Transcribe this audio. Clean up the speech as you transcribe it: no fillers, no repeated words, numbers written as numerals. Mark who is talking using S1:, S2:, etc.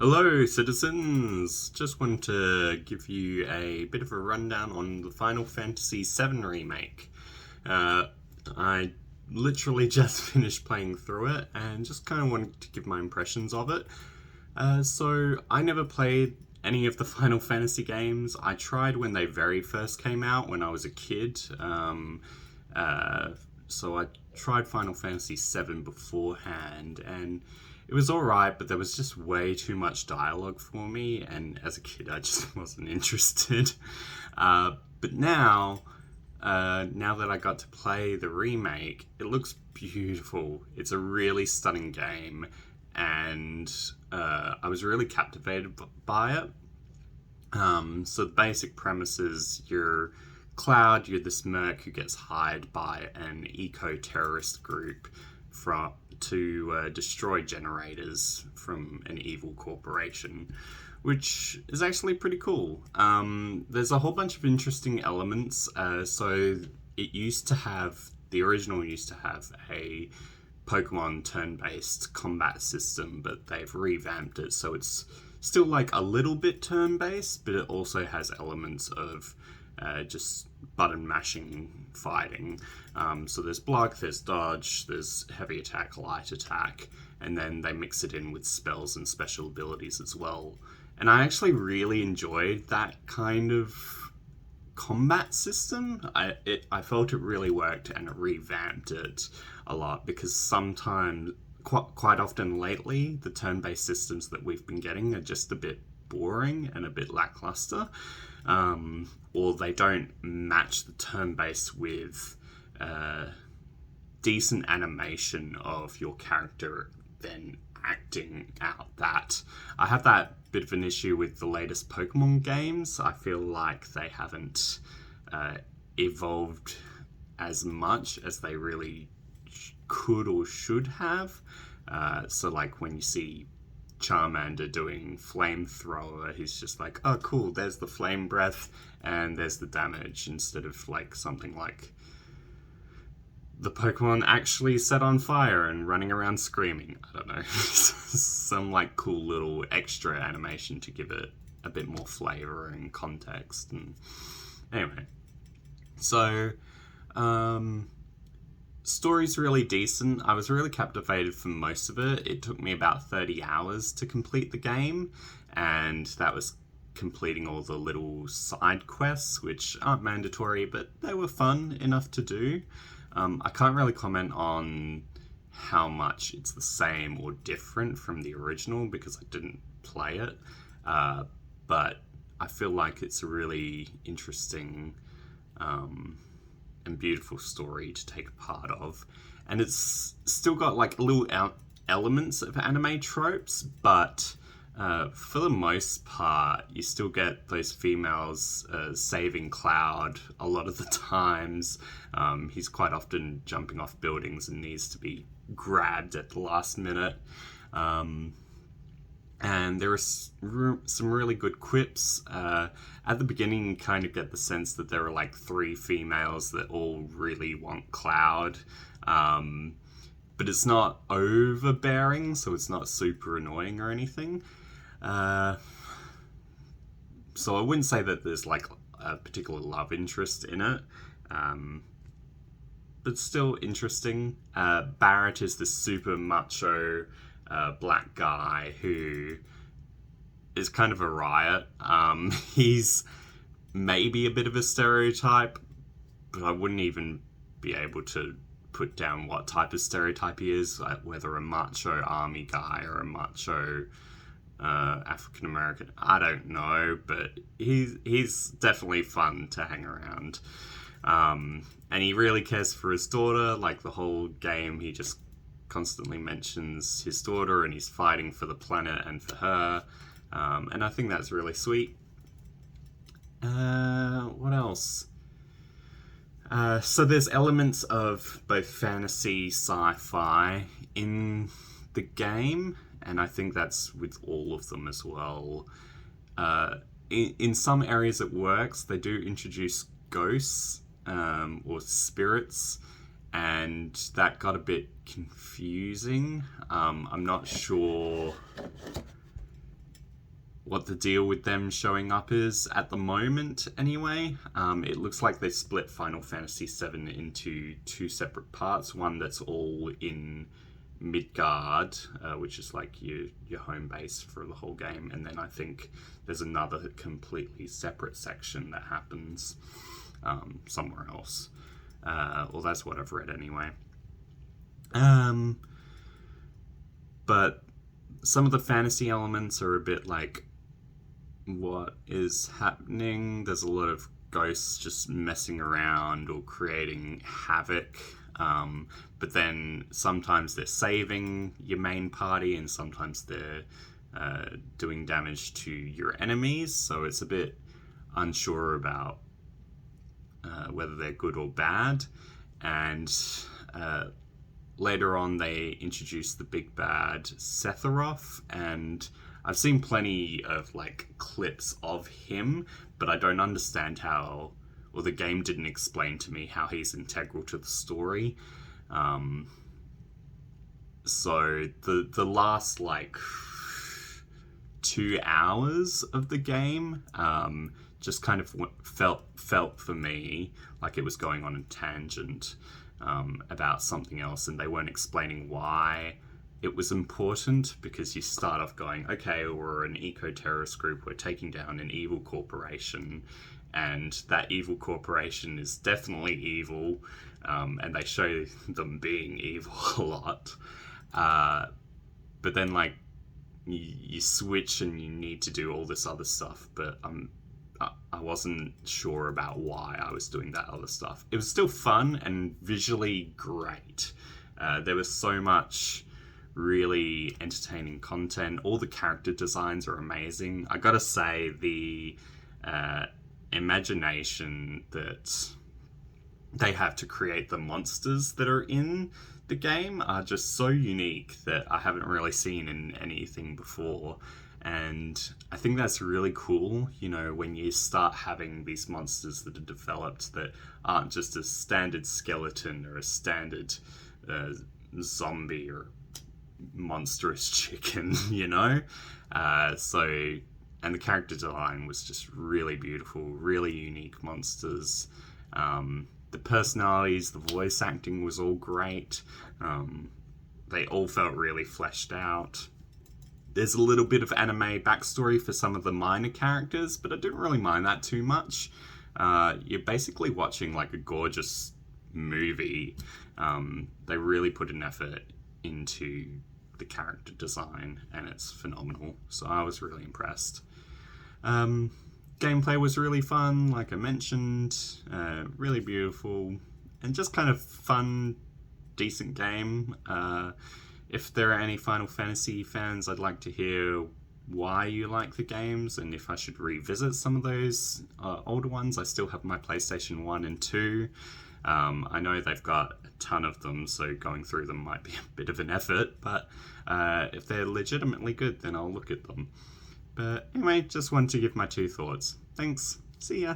S1: Hello, citizens! Just wanted to give you a bit of a rundown on the Final Fantasy VII Remake. Uh, I literally just finished playing through it and just kind of wanted to give my impressions of it. So, I never played any of the Final Fantasy games. I tried when they very first came out when I was a kid. Uh, so I tried Final Fantasy VII beforehand, and it was alright, but there was just way too much dialogue for me, and as a kid, I just wasn't interested. But now that I got to play the remake, it looks beautiful. It's a really stunning game, and I was really captivated by it. So the basic premise is you're this merc who gets hired by an eco-terrorist group to destroy generators from an evil corporation, which is actually pretty cool. There's a whole bunch of interesting elements. The original used to have a Pokemon turn-based combat system, but they've revamped it so it's still like a little bit turn-based, but it also has elements of just button mashing fighting. So there's block, there's dodge, there's heavy attack, light attack, and then they mix it in with spells and special abilities as well. And I actually really enjoyed that kind of combat system. I felt it really worked, and it revamped it a lot, because sometimes, quite often lately, the turn-based systems that we've been getting are just a bit boring and a bit lackluster, or they don't match the turn-based with decent animation of your character then acting out that. I have that bit of an issue with the latest Pokemon games. I feel like they haven't evolved as much as they really could or should have. So, like, when you see Charmander doing flamethrower, he's just like, oh, cool, there's the flame breath and there's the damage, instead of like something like the Pokemon actually set on fire and running around screaming. I don't know. Some like cool little extra animation to give it a bit more flavor and context. And anyway, so story's really decent. I was really captivated for most of it. It took me about 30 hours to complete the game, and that was completing all the little side quests, which aren't mandatory, but they were fun enough to do. I can't really comment on how much it's the same or different from the original because I didn't play it, but I feel like it's a really interesting and beautiful story to take a part of. And it's still got like little elements of anime tropes, but for the most part, you still get those females saving Cloud a lot of the times. He's quite often jumping off buildings and needs to be grabbed at the last minute. And there are some really good quips. At the beginning, you kind of get the sense that there are like three females that all really want Cloud. But it's not overbearing, so it's not super annoying or anything. So I wouldn't say that there's like a particular love interest in it. But still interesting. Barrett is this super macho black guy who is kind of a riot. He's maybe a bit of a stereotype, but I wouldn't even be able to put down what type of stereotype he is, like whether a macho army guy or a macho African American. I don't know, but he's definitely fun to hang around. And he really cares for his daughter. Like the whole game, he just constantly mentions his daughter, and he's fighting for the planet and for her. And I think that's really sweet. What else? So there's elements of both fantasy, sci-fi in the game, and I think that's with all of them as well. In some areas it works. They do introduce ghosts or spirits, and that got a bit confusing. I'm not sure what the deal with them showing up is at the moment anyway. It looks like they split Final Fantasy VII into two separate parts. One that's all in Midgard, which is like your home base for the whole game, and then I think there's another completely separate section that happens somewhere else. Well, that's what I've read anyway. But some of the fantasy elements are a bit like, what is happening? There's a lot of ghosts just messing around or creating havoc. But then sometimes they're saving your main party and sometimes they're doing damage to your enemies. So it's a bit unsure about whether they're good or bad. And later on they introduce the big bad Sephiroth, and I've seen plenty of like clips of him, but I don't understand how, or the game didn't explain to me how he's integral to the story. So the last like 2 hours of the game just kind of felt for me like it was going on a tangent about something else, and they weren't explaining why it was important, because you start off going, okay, we're an eco-terrorist group, we're taking down an evil corporation, and that evil corporation is definitely evil, and they show them being evil a lot. But then, like, you switch and you need to do all this other stuff, but I wasn't sure about why I was doing that other stuff. It was still fun and visually great. There was so much really entertaining content. All the character designs are amazing. I gotta say, the imagination that they have to create the monsters that are in the game are just so unique that I haven't really seen in anything before. And I think that's really cool, you know, when you start having these monsters that are developed that aren't just a standard skeleton or a standard zombie or monstrous chicken, you know? And the character design was just really beautiful, really unique monsters. The personalities, the voice acting was all great. They all felt really fleshed out. There's a little bit of anime backstory for some of the minor characters, but I didn't really mind that too much. You're basically watching like a gorgeous movie. They really put an effort into the character design, and it's phenomenal. So I was really impressed. Gameplay was really fun, like I mentioned, really beautiful, and just kind of fun, decent game. If there are any Final Fantasy fans, I'd like to hear why you like the games and if I should revisit some of those older ones. I still have my PlayStation 1 and 2. I know they've got a ton of them, so going through them might be a bit of an effort, but if they're legitimately good, then I'll look at them. But anyway, just wanted to give my 2 thoughts. Thanks. See ya.